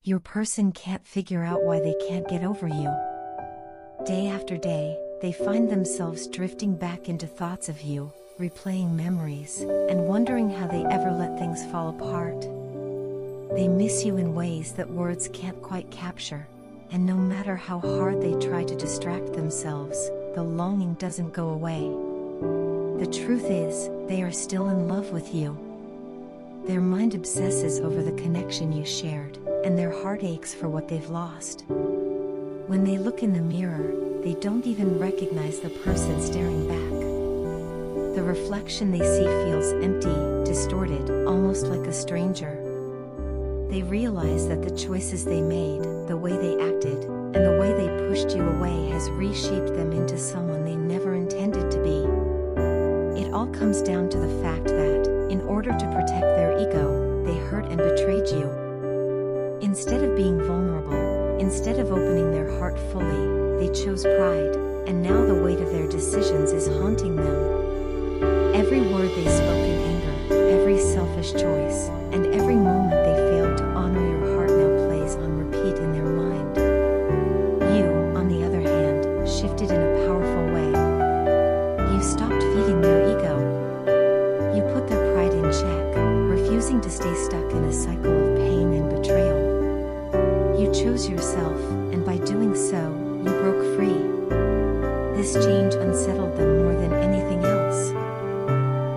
Your person can't figure out why they can't get over you. Day after day, they find themselves drifting back into thoughts of you, replaying memories, and wondering how they ever let things fall apart. They miss you in ways that words can't quite capture, and no matter how hard they try to distract themselves, the longing doesn't go away. The truth is, they are still in love with you. Their mind obsesses over the connection you shared, and their heart aches for what they've lost. When they look in the mirror, they don't even recognize the person staring back. The reflection they see feels empty, distorted, almost like a stranger. They realize that the choices they made, the way they acted, and the way they pushed you away has reshaped them into someone they never intended to be. It all comes down to the fact that, in order to protect their ego, they hurt and betrayed you. Instead of being vulnerable, instead of opening their heart fully, they chose pride, and now the weight of their decisions is haunting them. Every word they spoke in anger, every selfish choice, and every moment they failed to honor your heart now plays on repeat in their mind. You, on the other hand, shifted in a powerful way. You stopped feeding their ego. You put their pride in check, refusing to stay stuck in a cycle of pain and betrayal. You chose yourself, and by doing so, you broke free. This change unsettled them more than anything else.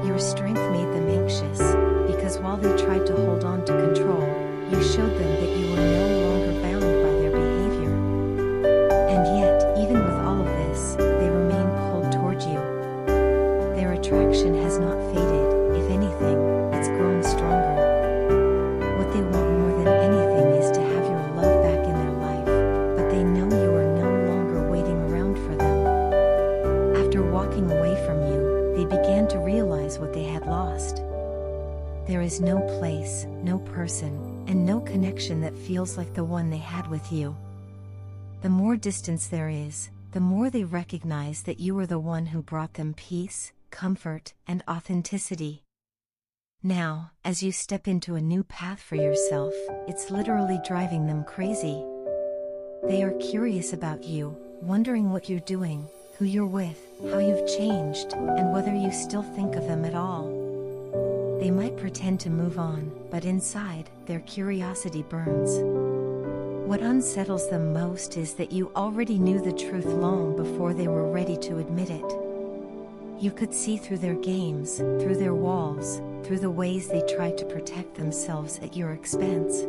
Your strength made them anxious, because while they tried to hold on to control, you showed them that you were no longer bound by their behavior. And yet, even with all of this, they remain pulled toward you. Their attraction has not faded, if anything, it's grown stronger. What they want more than anything is to have your love back in their life, but they know you are no longer waiting around for them. After walking away from you, they began to realize what they had lost. There is no place, no person, and no connection that feels like the one they had with you. The more distance there is, the more they recognize that you were the one who brought them peace, comfort, and authenticity. Now, as you step into a new path for yourself, it's literally driving them crazy. They are curious about you, wondering what you're doing, who you're with, how you've changed, and whether you still think of them at all. They might pretend to move on, but inside, their curiosity burns. What unsettles them most is that you already knew the truth long before they were ready to admit it. You could see through their games, through their walls, through the ways they tried to protect themselves at your expense.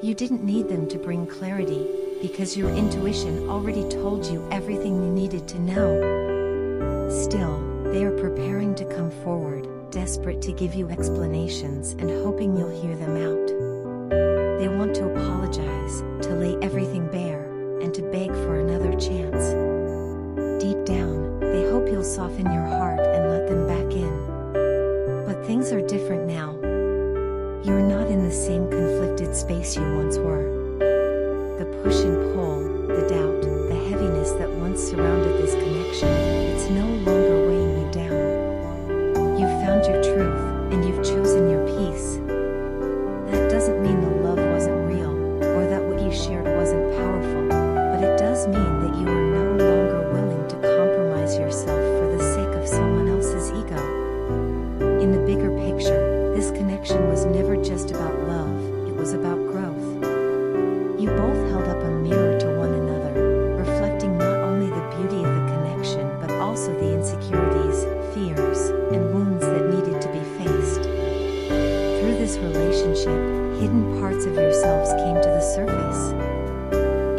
You didn't need them to bring clarity, because your intuition already told you everything you needed to know. Still, they are preparing to come forward, desperate to give you explanations and hoping you'll hear them out. They want to apologize, to lay everything bare, and to beg for another chance. Deep down, they hope you'll soften your heart and let them back in. But things are different now. You're not in the same conflicted space you once were. The push and pull, the doubt, the heaviness that once surrounded this connection, it's no longer weighing you down. You've found your truth, and you've chosen your peace. That doesn't mean the love wasn't real, or that what you shared wasn't powerful, but it does mean that you are no longer willing to compromise yourself for the sake of someone else's ego. In the bigger picture, this connection was never just about love, it was about growth. You both held up a mirror to one another, reflecting not only the beauty of the connection but also the insecurities, fears, and wounds that needed to be faced. Through this relationship, hidden parts of yourselves came to the surface.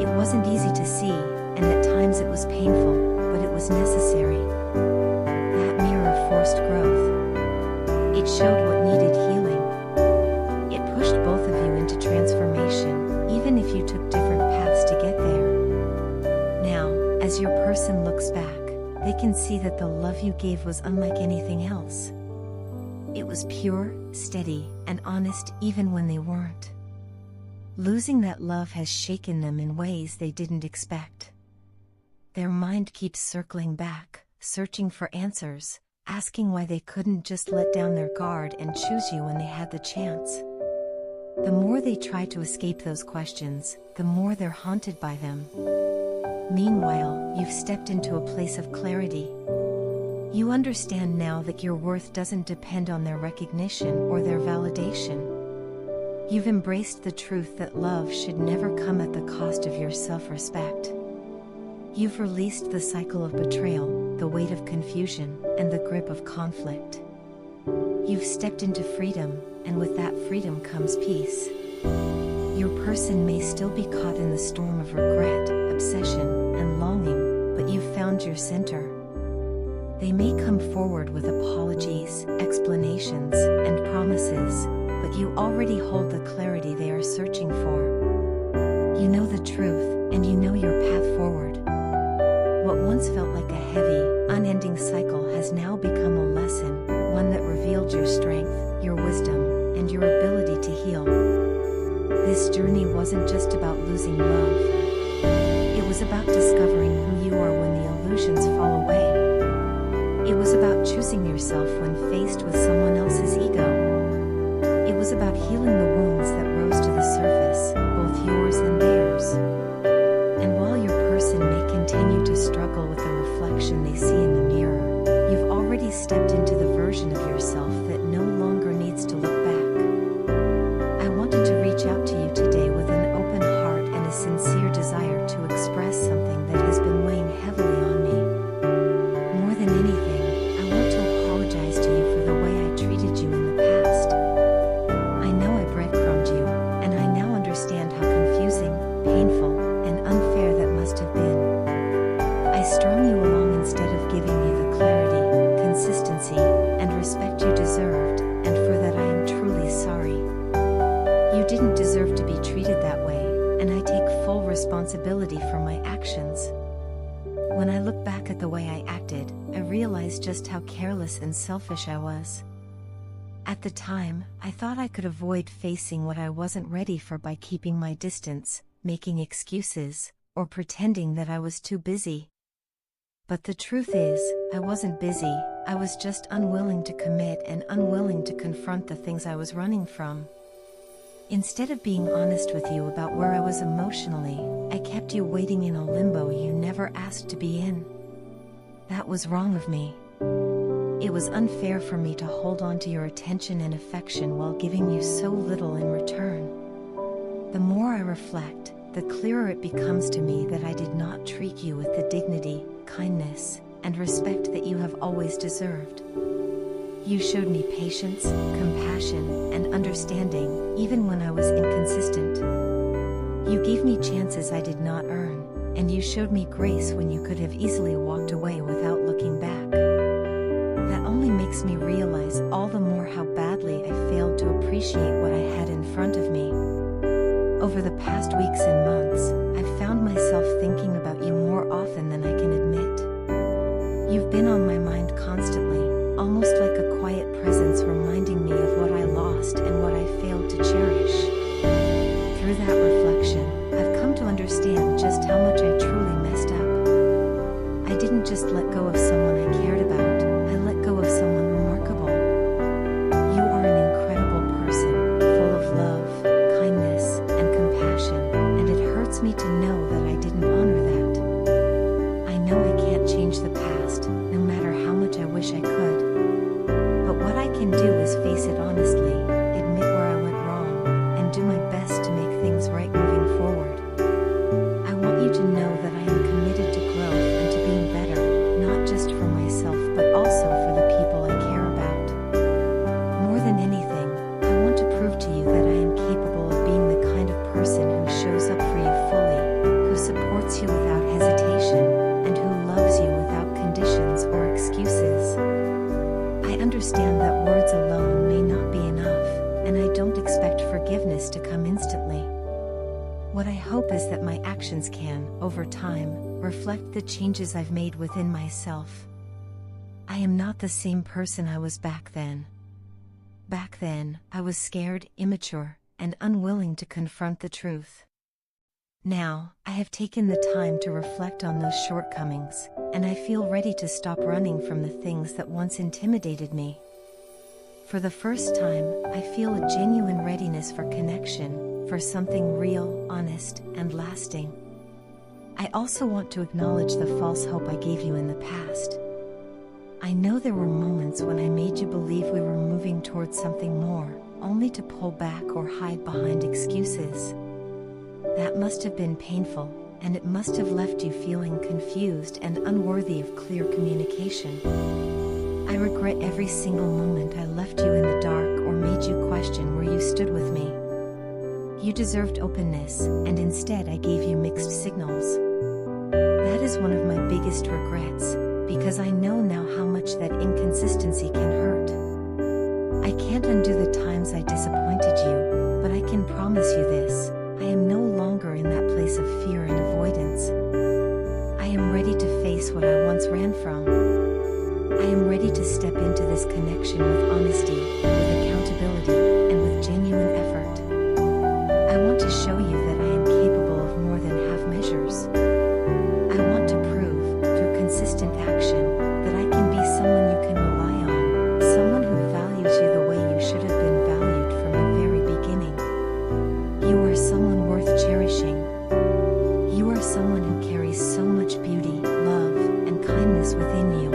It wasn't easy to see, and at times it was painful, but it was necessary. That mirror forced growth. It showed what needed healing. It pushed both of you into transformation, even if you took different paths to get there. Now, as your person looks back, they can see that the love you gave was unlike anything else. It was pure, steady, and honest even when they weren't. Losing that love has shaken them in ways they didn't expect. Their mind keeps circling back, searching for answers, asking why they couldn't just let down their guard and choose you when they had the chance. The more they try to escape those questions, the more they're haunted by them. Meanwhile, you've stepped into a place of clarity. You understand now that your worth doesn't depend on their recognition or their validation. You've embraced the truth that love should never come at the cost of your self-respect. You've released the cycle of betrayal, the weight of confusion, and the grip of conflict. You've stepped into freedom, and with that freedom comes peace. Your person may still be caught in the storm of regret, obsession, and longing, but you've found your center. They may come forward with apologies, explanations, and promises, but you already hold the clarity they are searching for. You know the truth, and you know your path forward. What once felt like a heavy, unending cycle has now become a lesson, one that revealed your strength, your wisdom, and your ability to heal. This journey wasn't just about losing love. It was about discovering who you are when the illusions fall away. It was about choosing yourself when faced with someone else's ego. It was about healing the wounds that rose to the surface, both yours and theirs. And while your person may continue to struggle with the reflection they see in the mirror, you've already stepped into the version of yourself that no longer needs to look back. I wanted to reach out to you today with an open heart and a sincere desire to express something that has been weighing heavily on me. More than anything, I want to apologize to you for the way I treated you in the past. I know I breadcrumbed you, and I now understand how confusing, painful, and unfair that must have been. I strung you along instead of giving you the clarity, consistency, and respect you deserved, and for that I am truly sorry. You didn't deserve to be treated that way, and I take full responsibility for my actions. When I look back at the way I acted, I realize just how careless and selfish I was. At the time, I thought I could avoid facing what I wasn't ready for by keeping my distance, making excuses, or pretending that I was too busy. But the truth is, I wasn't busy, I was just unwilling to commit and unwilling to confront the things I was running from. Instead of being honest with you about where I was emotionally, I kept you waiting in a limbo you never asked to be in. That was wrong of me. It was unfair for me to hold on to your attention and affection while giving you so little in return. The more I reflect, the clearer it becomes to me that I did not treat you with the dignity, kindness, and respect that you have always deserved. You showed me patience, compassion, and understanding, even when I was inconsistent. You gave me chances I did not earn, and you showed me grace when you could have easily walked away without looking back. That only makes me realize all the more how badly I failed to appreciate what I had in front of me. Over the past weeks and months, I've found myself thinking about you more often than I can admit. You've been on my mind constantly, almost like a quiet presence reminding me of what I lost and what I failed to cherish. Through that reflection, I've come to understand just how much I truly messed up. I didn't just let go of someone I cared about, I let go of someone remarkable. You are an incredible person, full of love, kindness, and compassion, and it hurts me to know that I didn't honor that. I know I can't change the past, no matter how much I wish I could. But what I can do is face it honestly, admit where I went wrong, and do my best to make things right moving forward. I want you to know that I am committed to growth and to being better, not just for myself but also for the people I care about. More than anything, I want to prove to you that I am capable of being the kind of person who shows up for you fully, who supports you without hesitation, and who loves you without conditions or excuses. I understand that words alone may not be enough, and I don't expect forgiveness to come instantly. What I hope is that my actions can, over time, reflect the changes I've made within myself. I am not the same person I was back then. Back then, I was scared, immature, and unwilling to confront the truth. Now, I have taken the time to reflect on those shortcomings, and I feel ready to stop running from the things that once intimidated me. For the first time, I feel a genuine readiness for connection, for something real, honest, and lasting. I also want to acknowledge the false hope I gave you in the past. I know there were moments when I made you believe we were moving towards something more, only to pull back or hide behind excuses. That must have been painful, and it must have left you feeling confused and unworthy of clear communication. I regret every single moment I left you in the dark or made you question where you stood with me. You deserved openness, and instead I gave you mixed signals. That is one of my biggest regrets, because I know now how much that inconsistency can hurt. I can't undo the times I disappointed you, but I can promise you this: I am no longer in that place of fear and avoidance. I am ready to face what I once ran from. I am ready to step into this connection with honesty, with accountability, and with genuine effort. I want to show you that I am capable of more than half measures. I want to prove, through consistent action, that I can be someone you can rely on, someone who values you the way you should have been valued from the very beginning. You are someone worth cherishing. You are someone who carries so much beauty, love, and kindness within you.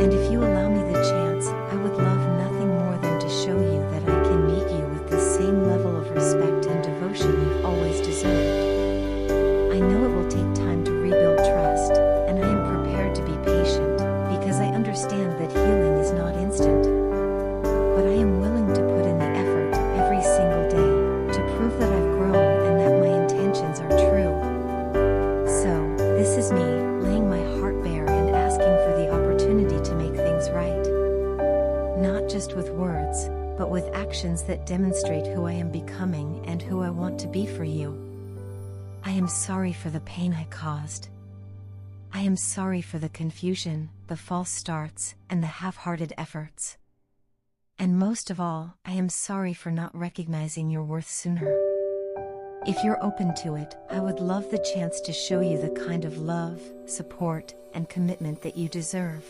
And if you allow me the chance, I would love nothing more than to show you that I can meet you with the same level of respect and devotion you've always deserved. I know it will take time to rebuild trust, and I am prepared to be patient, because I understand that healing is not instant. But I am willing to put in the effort, every single day, to prove that I've grown and that my intentions are true. So, this is me, laying my heart bare and asking for the opportunity to make things right. Not just with words, but with actions that demonstrate who I am becoming and who I want to be for you. I am sorry for the pain I caused. I am sorry for the confusion, the false starts, and the half-hearted efforts. And most of all, I am sorry for not recognizing your worth sooner. If you're open to it, I would love the chance to show you the kind of love, support, and commitment that you deserve.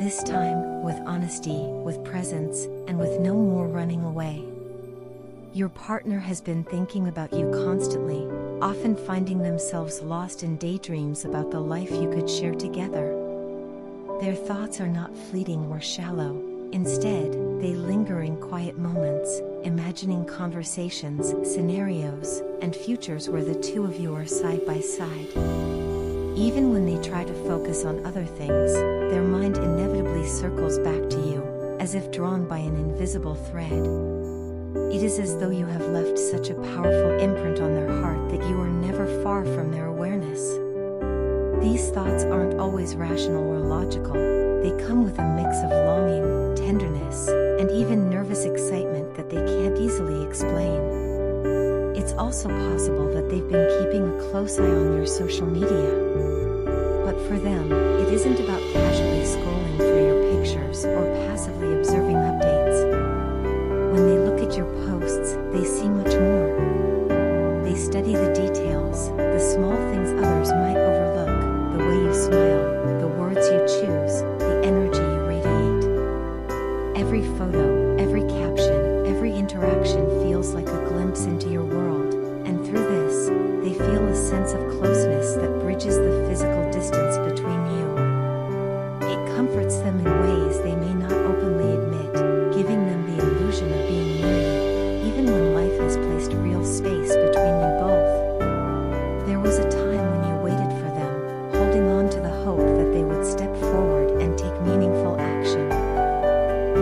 This time, with honesty, with presence, and with no more running away. Your partner has been thinking about you constantly, often finding themselves lost in daydreams about the life you could share together. Their thoughts are not fleeting or shallow. Instead, they linger in quiet moments, imagining conversations, scenarios, and futures where the two of you are side by side. Even when they try to focus on other things, their mind inevitably circles back to you, as if drawn by an invisible thread. It is as though you have left such a powerful imprint on their heart that you are never far from their awareness. These thoughts aren't always rational or logical. They come with a mix of longing, tenderness, and even nervous excitement that they can't easily explain. It's also possible that they've been keeping a close eye on your social media. But for them, it isn't about casually scrolling through your pictures or passively observing updates. When they look at your posts, they see much more. They study the details, the small things others might overlook, the way you smile, the words you choose, the energy you radiate. Every photo, every caption, every interaction feels like a glimpse into your world, and through this, they feel a sense of closeness that bridges the physical distance between you. It comforts them in ways they may not openly admit, giving them the illusion of being near you, even when life has placed real space between you both. There was a time when you waited for them, holding on to the hope that they would step forward and take meaningful action.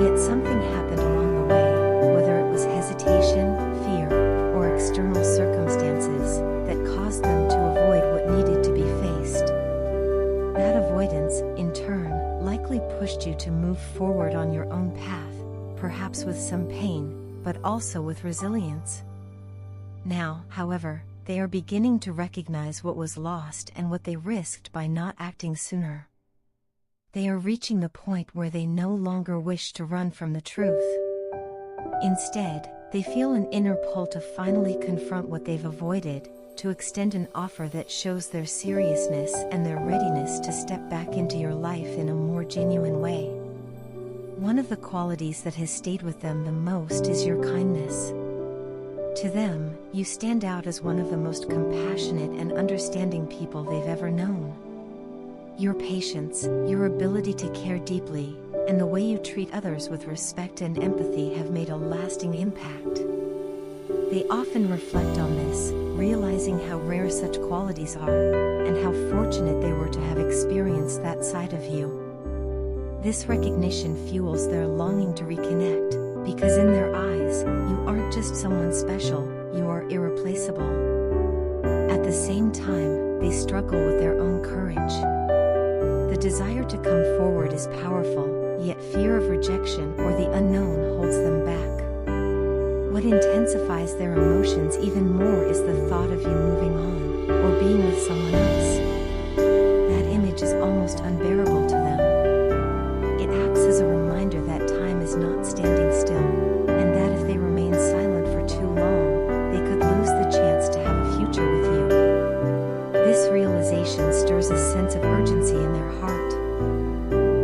Yet something happened along the way, whether it was hesitation, fear, or external circumstances, that caused them to avoid what needed to be faced. That avoidance, in turn, likely pushed you to move forward on your own path, perhaps with some pain, but also with resilience. Now, however, they are beginning to recognize what was lost and what they risked by not acting sooner. They are reaching the point where they no longer wish to run from the truth. Instead, they feel an inner pull to finally confront what they've avoided, to extend an offer that shows their seriousness and their readiness to step back into your life in a more genuine way. One of the qualities that has stayed with them the most is your kindness. To them, you stand out as one of the most compassionate and understanding people they've ever known. Your patience, your ability to care deeply, and the way you treat others with respect and empathy have made a lasting impact. They often reflect on this, realizing how rare such qualities are, and how fortunate they were to have experienced that side of you. This recognition fuels their longing to reconnect, because in their eyes, you aren't just someone special, you are irreplaceable. At the same time, they struggle with their own courage. The desire to come forward is powerful, yet fear of rejection or the unknown holds them back. What intensifies their emotions even more is the thought of you moving on, or being with someone else. That image is almost unbearable to them. It acts as a reminder that time is not standing still, and that if they remain silent for too long, they could lose the chance to have a future with you. This realization stirs a sense of urgency in their heart.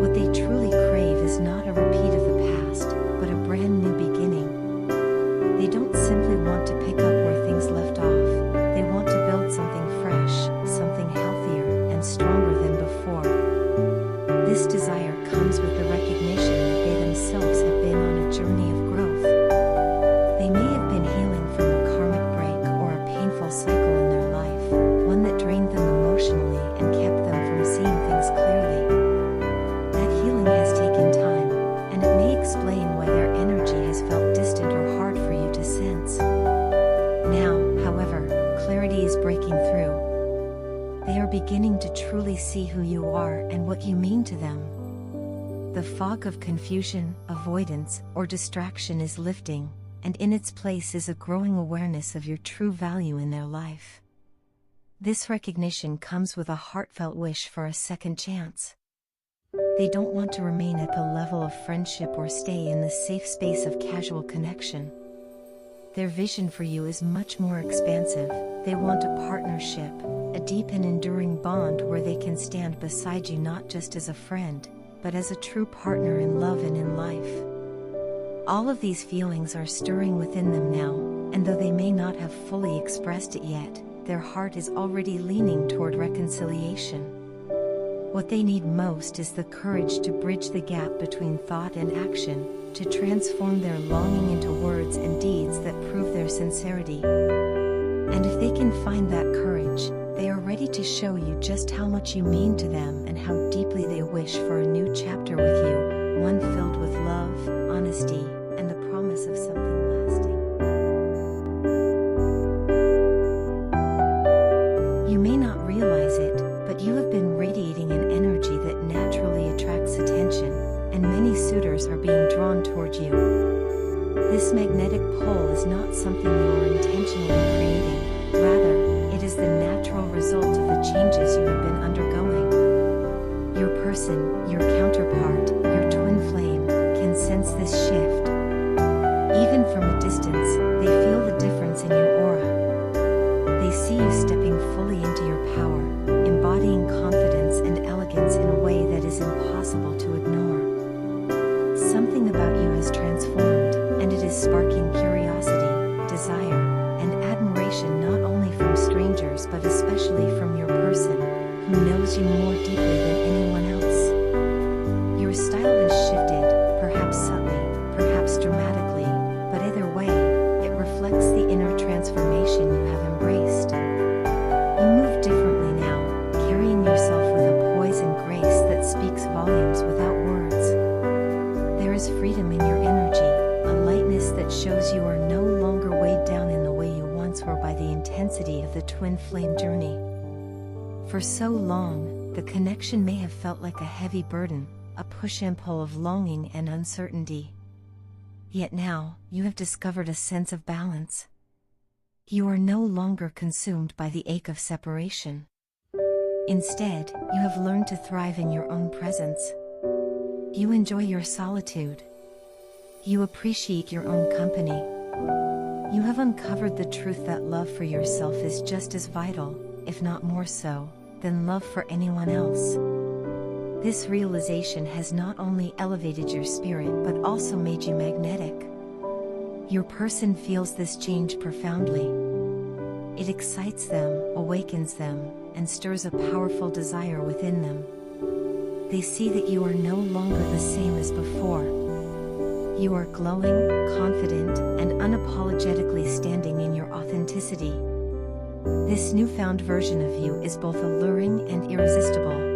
What they truly crave is not a repeat of the past, but a brand new beginning. They don't simply want to pick up where things left off, they want to build something fresh, something healthier and stronger than before. This desire comes with the recognition that they themselves have been on a journey of growth. They may have been healing from a karmic break or a painful cycle in their life, one that drained them emotionally and kept them from seeing things clearly. That healing has taken time, and it may explain why their energy has felt distant or hard for you to sense. Now, however, clarity is breaking through. They are beginning to truly see who you are and what you mean to them. The fog of confusion, avoidance, or distraction is lifting, and in its place is a growing awareness of your true value in their life. This recognition comes with a heartfelt wish for a second chance. They don't want to remain at the level of friendship or stay in the safe space of casual connection. Their vision for you is much more expansive. They want a partnership, a deep and enduring bond where they can stand beside you not just as a friend, but as a true partner in love and in life. All of these feelings are stirring within them now, and though they may not have fully expressed it yet, their heart is already leaning toward reconciliation. What they need most is the courage to bridge the gap between thought and action, to transform their longing into words and deeds that prove their sincerity. And if they can find that courage, they are ready to show you just how much you mean to them and how deeply they wish for a new chapter with you, one filled with love, honesty, and the promise of something lasting. You may not realize it, but you have been radiating an energy that naturally attracts attention, and many suitors are being drawn toward you. This magnetic pull is not something you are intentionally creating, rather, it is the natural result of the changes you have been undergoing. Your person, your counterpart, your twin flame, can sense this shift. Even from a distance, they feel the difference in your aura. They see you stepping fully into your power, embodying confidence and elegance in a way that is impossible to ignore. Something about you has transformed, and it is sparking curiosity, desire, and admiration not only from strangers but especially from your person, who knows you more deeply than anyone else. Your style has shifted, perhaps subtly, perhaps dramatically, but either way, it reflects the inner transformation you have embraced. You move differently now, carrying yourself with a poise and grace that speaks volumes without words. There is freedom in your energy, a lightness that shows you are no longer weighed down in the way you once were by the intensity of the twin flame journey. For so long, the connection may have felt like a heavy burden, a push and pull of longing and uncertainty. Yet now, you have discovered a sense of balance. You are no longer consumed by the ache of separation. Instead, you have learned to thrive in your own presence. You enjoy your solitude. You appreciate your own company. You have uncovered the truth that love for yourself is just as vital, if not more so, than love for anyone else. This realization has not only elevated your spirit but also made you magnetic. Your person feels this change profoundly. It excites them, awakens them, and stirs a powerful desire within them. They see that you are no longer the same as before. You are glowing, confident, and unapologetically standing in your authenticity. This newfound version of you is both alluring and irresistible.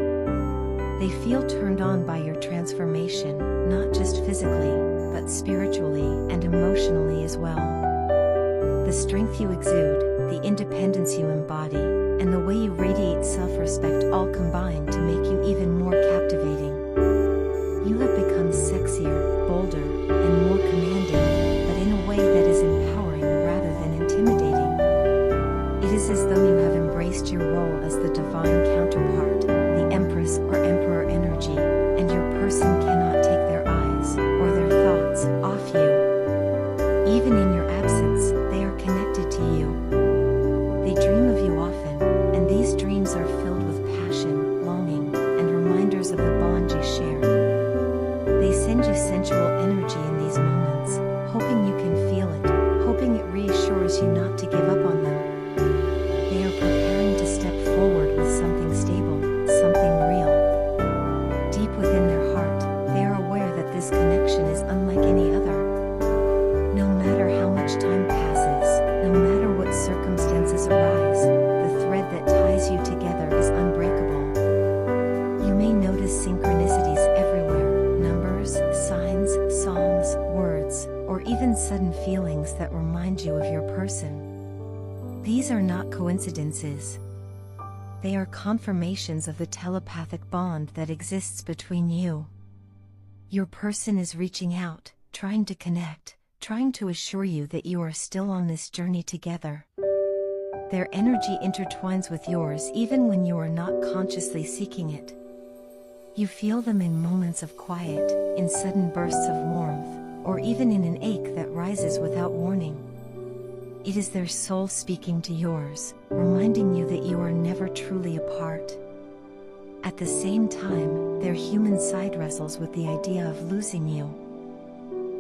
They feel turned on by your transformation, not just physically, but spiritually and emotionally as well. The strength you exude, the independence you embody, and the way you radiate self-respect all combine to make you even more captivating. You have become sexier, bolder, and more commanding, but in a way that is empowering rather than intimidating. It is as though you have embraced your role as the divine counterpart, the Empress or Emperor energy, and your person cannot take their eyes, or their thoughts, off you. Even in your absence, they are connected to you. They dream of you often, and these dreams are filled with passion, longing, and reminders of the bond you share. They send you sensual energy in these moments, hoping you can feel it, hoping it reassures you not to give up on them. They are preparing to step forward with something stable, something real. Deep within their heart, they are aware that this connection is unlike any other. No matter how much time passes, no matter what circumstances arise, the thread that ties you together is unbreakable. You may notice synchronicities everywhere, numbers, signs, songs, words, or even sudden feelings that remind you of your person. These are not coincidences. They are confirmations of the telepathic bond that exists between you. Your person is reaching out, trying to connect, trying to assure you that you are still on this journey together. Their energy intertwines with yours even when you are not consciously seeking it. You feel them in moments of quiet, in sudden bursts of warmth, or even in an ache that rises without warning. It is their soul speaking to yours, reminding you that you are never truly apart. At the same time, their human side wrestles with the idea of losing you.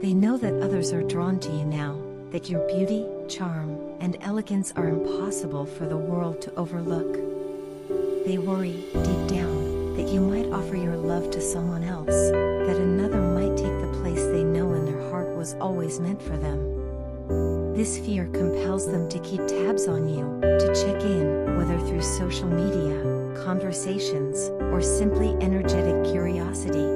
They know that others are drawn to you now, that your beauty, charm, and elegance are impossible for the world to overlook. They worry, deep down, that you might offer your love to someone else, that another might take the place they know in their heart was always meant for them. This fear compels them to keep tabs on you, to check in, whether through social media, conversations, or simply energetic curiosity.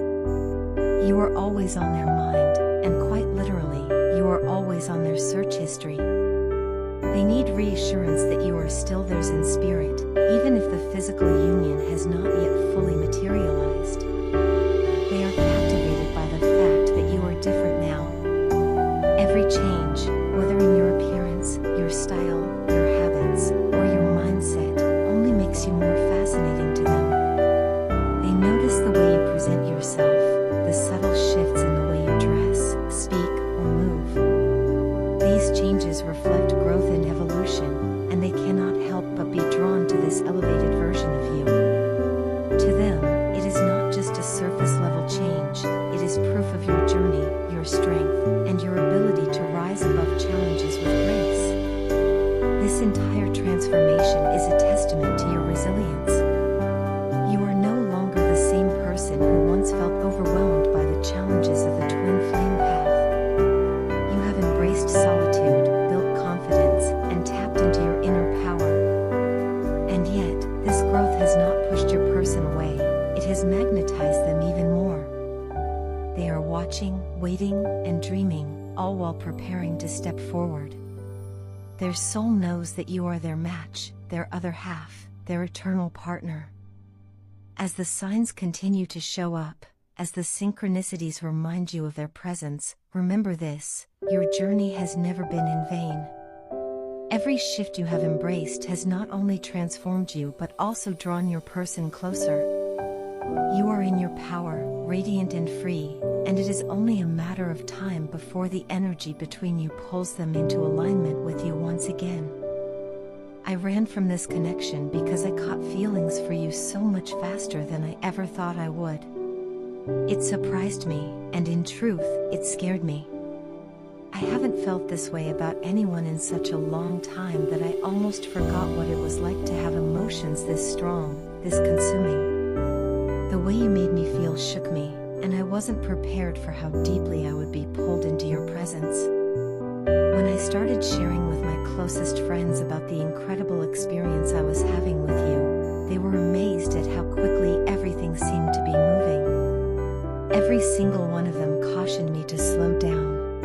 You are always on their mind, and quite literally, you are always on their search history. They need reassurance that you are still theirs in spirit, even if the physical union has not yet fully materialized. They are captivated by the fact that you are different now. Every change, whether in your appearance, your style, your habits, or your mindset, only makes you more fascinating to them. They notice the way you present yourself, the subtle shifts in the way you dress, speak, or move. These changes reflect growth and evolution, and they cannot help but be drawn to this elevated version of you. To them, it is not just a surface-level change, it is proof of your journey, your strength, and your ability to rise above challenges with grace. This entire transformation is a testament to your resilience. You are no longer the same person who once felt overwhelmed by the challenges of the twin flame path. You have embraced solitude, built confidence, and tapped into your inner power. And yet, this growth has not pushed your person away, it has magnetized them even more. They are watching, waiting, and dreaming, all while preparing to step forward. Their soul knows that you are their match, their other half, their eternal partner. As the signs continue to show up, as the synchronicities remind you of their presence, remember this: your journey has never been in vain. Every shift you have embraced has not only transformed you but also drawn your person closer. You are in your power, radiant and free, and it is only a matter of time before the energy between you pulls them into alignment with you once again. I ran from this connection because I caught feelings for you so much faster than I ever thought I would. It surprised me, and in truth, it scared me. I haven't felt this way about anyone in such a long time that I almost forgot what it was like to have emotions this strong, this consuming. The way you made me feel shook me, and I wasn't prepared for how deeply I would be pulled into your presence. When I started sharing with my closest friends about the incredible experience I was having with you, they were amazed at how quickly everything seemed to be moving. Every single one of them cautioned me to slow down.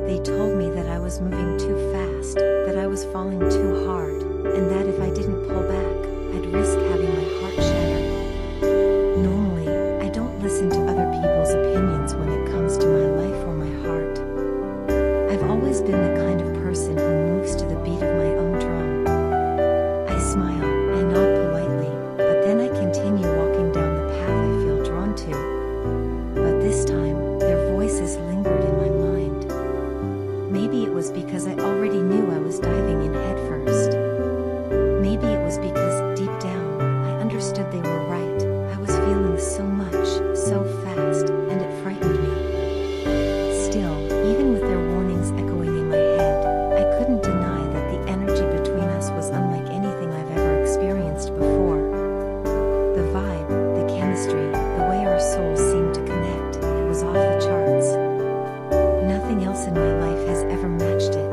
They told me that I was moving too fast, that I was falling too hard, and that if I didn't pull back, I'd risk having my heart shattered. Normally, I don't listen to other people's opinions when it comes to my life or my heart. I've always been the kind of person who moves to the beat of my own drum. I smile, I nod politely, but then I continue walking down the path I feel drawn to. But this time, their voices lingered in my mind. Maybe it was because I already knew I was diving in headfirst. Maybe it was because, deep down, I understood they were right. I was feeling so much, so fast, and it frightened me. Still, even with their warnings echoing in my head, I couldn't deny that the energy between us was unlike anything I've ever experienced before. The vibe, the chemistry, the way our souls seemed to connect, it was off the charts. Nothing else in my life has ever matched it.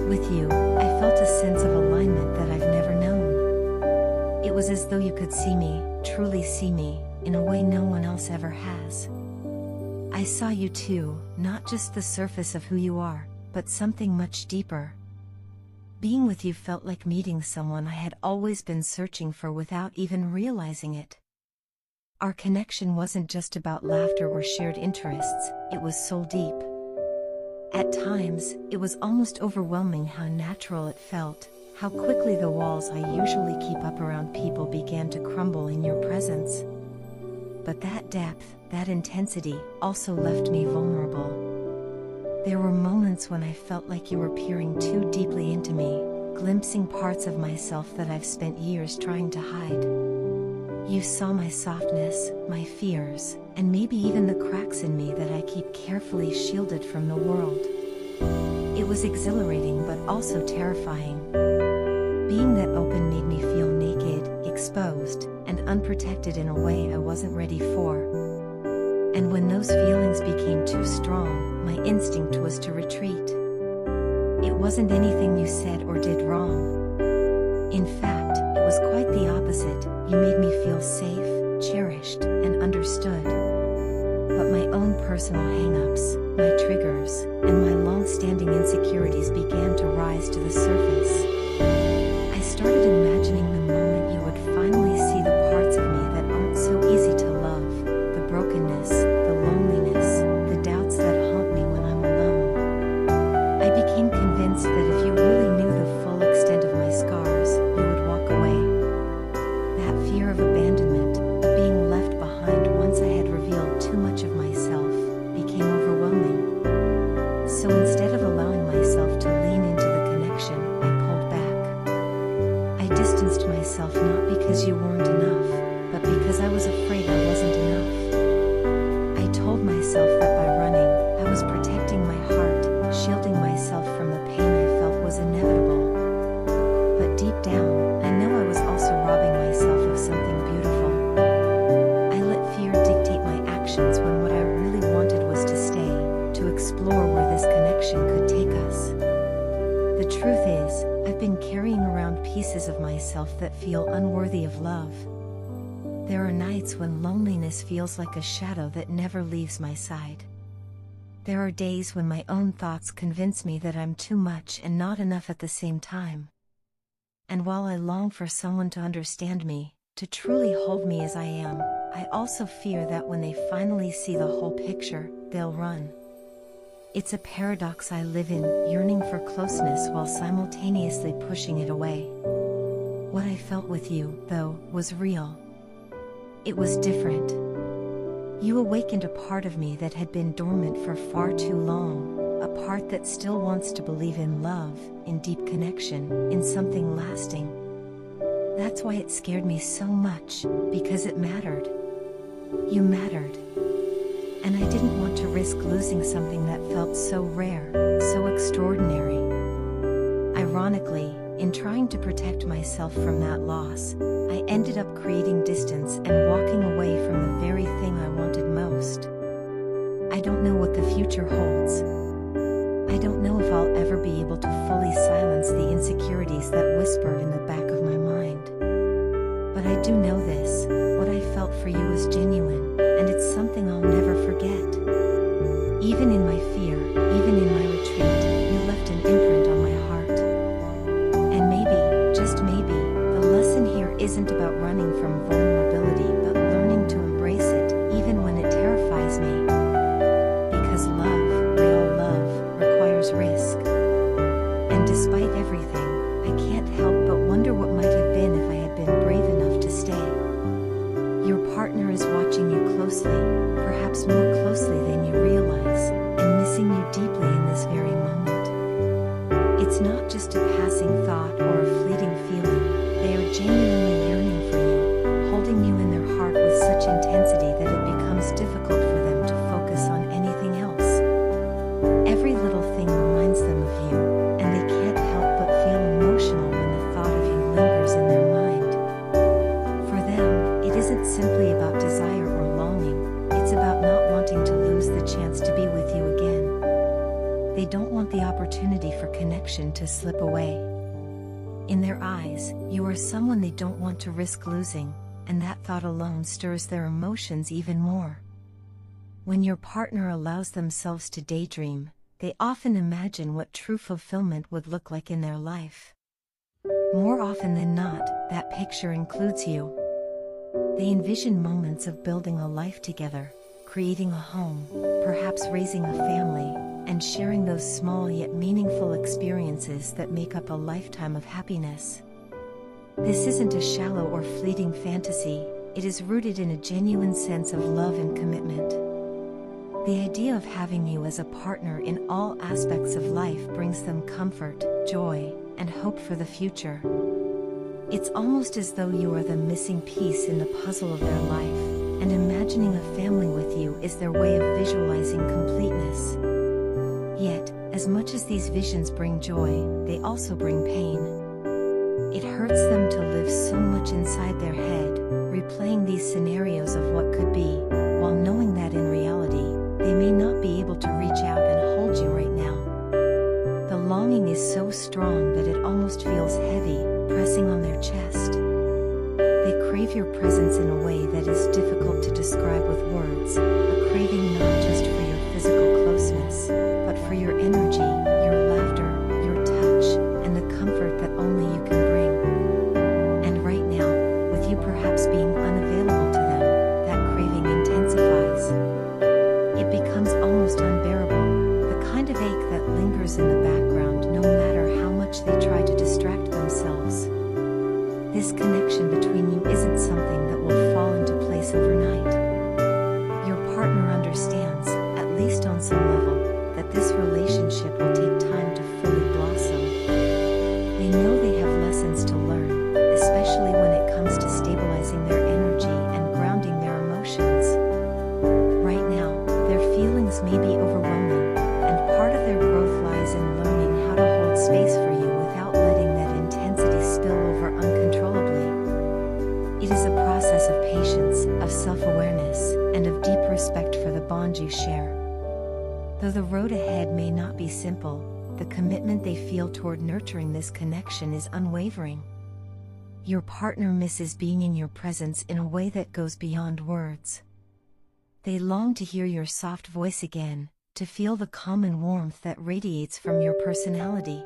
With you, I felt a sense of alignment that I've never known. It was as though you could see me, truly see me, in a way no one else ever has. I saw you too, not just the surface of who you are, but something much deeper. Being with you felt like meeting someone I had always been searching for without even realizing it. Our connection wasn't just about laughter or shared interests, it was soul deep. At times, it was almost overwhelming how natural it felt, how quickly the walls I usually keep up around people began to crumble in your presence. But that depth, that intensity, also left me vulnerable. There were moments when I felt like you were peering too deeply into me, glimpsing parts of myself that I've spent years trying to hide. You saw my softness, my fears, and maybe even the cracks in me that I keep carefully shielded from the world. It was exhilarating but also terrifying. Being that open made me feel naked, exposed, and unprotected in a way I wasn't ready for. And when those feelings became too strong, my instinct was to retreat. It wasn't anything you said or did wrong. In fact, it was quite the opposite. You made me feel safe, cherished, and understood. But my own personal hang-ups, my triggers, and my long-standing insecurities began to rise to the surface. I started imagining the moment you would finally see the parts of me that aren't so easy to love, the brokenness, the loneliness, the doubts that haunt me when I'm alone. I became convinced that if you really knew the full extent of my scars, you would walk away. That fear of abandonment, of being left behind once I had revealed too much of myself, became overwhelming. So instead of allowing myself to lean into the connection, I pulled back. I distanced myself not because you weren't enough, but because I was afraid I wasn't enough. I told myself that by running, I was protecting my heart, shielding myself from the pain I felt was inevitable. But deep down, I know I was also robbing myself of something beautiful. I let fear dictate my actions when what I really wanted was to stay, to explore where this connection could take us. The truth is, I've been carrying around pieces of myself that feel unworthy of love. There are nights when loneliness feels like a shadow that never leaves my side. There are days when my own thoughts convince me that I'm too much and not enough at the same time. And while I long for someone to understand me, to truly hold me as I am, I also fear that when they finally see the whole picture, they'll run. It's a paradox I live in, yearning for closeness while simultaneously pushing it away. What I felt with you, though, was real. It was different. You awakened a part of me that had been dormant for far too long, a part that still wants to believe in love, in deep connection, in something lasting. That's why it scared me so much, because it mattered. You mattered. And I didn't want to risk losing something that felt so rare, so extraordinary. Ironically, in trying to protect myself from that loss, I ended up creating distance and walking away from the very thing I wanted most. I don't know what the future holds. I don't know if I'll ever be able to fully silence the insecurities that whisper in the back of my mind. But I do know this, what I felt for you was genuine, and it's something I'll never forget. Even in my fear, even in my retreat, you left an imprint on my heart. And maybe, just maybe, the lesson here isn't about running from vulnerability but learning to embrace it, even when it terrifies me. Because love, real love, requires risk. And despite everything, I can't help but wonder what might have been if I had been brave enough to stay. Your partner is watching you closely, perhaps more closely than you realize, and missing you deeply in this very moment. It's not just a passing thought or a fleeting feeling, they are genuinely yearning for you, holding you in their heart with such intensity that it becomes difficult for them to focus on anything else. Every little thing reminds them of you, and they can't help but feel emotional when the thought of you lingers in their mind. For them, it isn't simply about desire or longing, it's about not wanting to lose the chance to be with you again. They don't want the opportunity for connection to slip away. In their eyes, you are someone they don't want to risk losing, and that thought alone stirs their emotions even more. When your partner allows themselves to daydream, they often imagine what true fulfillment would look like in their life. More often than not, that picture includes you. They envision moments of building a life together, creating a home, perhaps raising a family, and sharing those small yet meaningful experiences that make up a lifetime of happiness. This isn't a shallow or fleeting fantasy, it is rooted in a genuine sense of love and commitment. The idea of having you as a partner in all aspects of life brings them comfort, joy, and hope for the future. It's almost as though you are the missing piece in the puzzle of their life, and imagining a family with you is their way of visualizing completeness. Yet, as much as these visions bring joy, they also bring pain. It hurts them to live so much inside their head, replaying these scenarios of what could be, while knowing that in reality, they may not be able to reach out and hold you right now. The longing is so strong that it almost feels heavy, pressing on their chest. They crave your presence in a way that is difficult to describe with words, a craving not just for your physical closeness, but for your energy, your laughter, your touch, and the comfort that only you can bring. And right now, with you perhaps being unavailable to them, that craving intensifies. It becomes almost unbearable, the kind of ache that lingers in the background no matter how much they try to distract themselves. This connection between you isn't something that will fall into place overnight. Your partner understands, at least on some level, that this relationship will take time to fully blossom. They know they have lessons to learn, especially when it comes to stabilizing their energy and grounding their emotions. Right now, their feelings may be overwhelming, and part of their growth lies in learning how to hold space for you without letting that intensity spill over uncontrollably. It is a process of patience, of self-awareness, and of deep respect for the bond you share. Though the road ahead may not be simple, the commitment they feel toward nurturing this connection is unwavering. Your partner misses being in your presence in a way that goes beyond words. They long to hear your soft voice again, to feel the calm and warmth that radiates from your personality.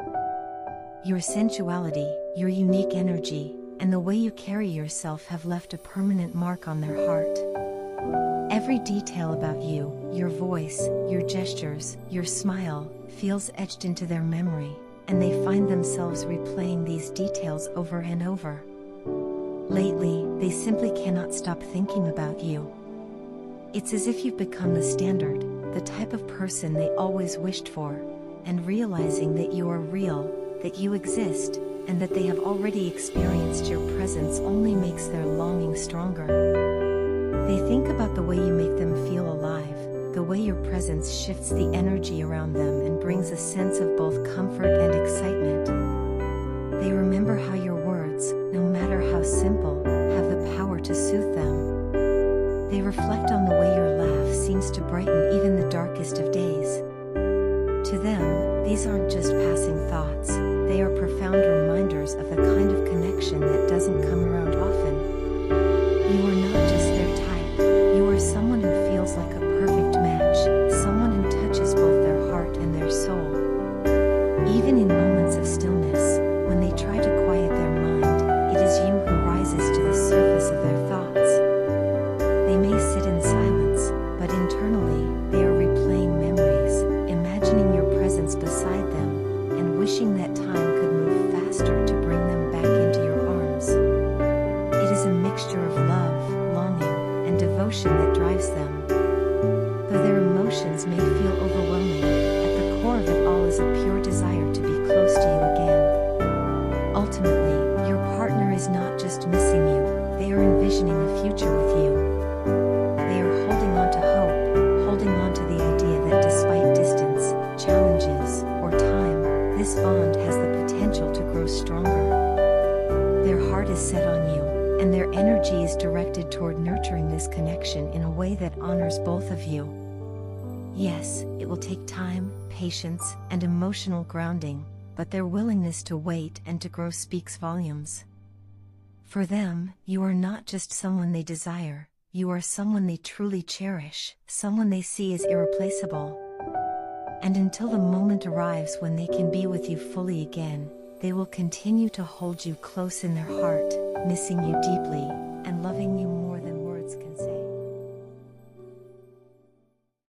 Your sensuality, your unique energy, and the way you carry yourself have left a permanent mark on their heart. Every detail about you, your voice, your gestures, your smile, feels etched into their memory, and they find themselves replaying these details over and over. Lately, they simply cannot stop thinking about you. It's as if you've become the standard, the type of person they always wished for, and realizing that you are real, that you exist, and that they have already experienced your presence only makes their longing stronger. They think about the way you make them feel alive, the way your presence shifts the energy around them and brings a sense of both comfort and excitement. They remember how your words, no matter how simple, have the power to soothe them. They reflect on the way your laugh seems to brighten even the darkest of days. To them, these aren't just passing thoughts, they are profound reminders of the kind of connection that doesn't come around often. You are not just their type, you are someone who feels like a perfect match, someone who touches both their heart and their soul. Even in moments of stillness, when they try to quiet their mind, it is you who rises to the surface of their thoughts. They may sit in silence, but internally, they are replaying memories, imagining your presence beside them, and wishing that time could move faster to bring them back into your arms. It is a mixture of love, longing, and devotion that drives them. Though their emotions may feel overwhelming, at the core of it all is a pure desire to be close to you again. Ultimately, your partner is not just missing you, they are envisioning a future with you. They are holding on to hope, holding on to the idea that despite distance, challenges, or time, this bond has the potential to grow stronger. Their heart is set on you, and their energy is directed toward nurturing this connection in a way that honors both of you. Yes, it will take time, patience, and emotional grounding, but their willingness to wait and to grow speaks volumes. For them, you are not just someone they desire, you are someone they truly cherish, someone they see as irreplaceable. And until the moment arrives when they can be with you fully again, they will continue to hold you close in their heart, missing you deeply, and loving you more.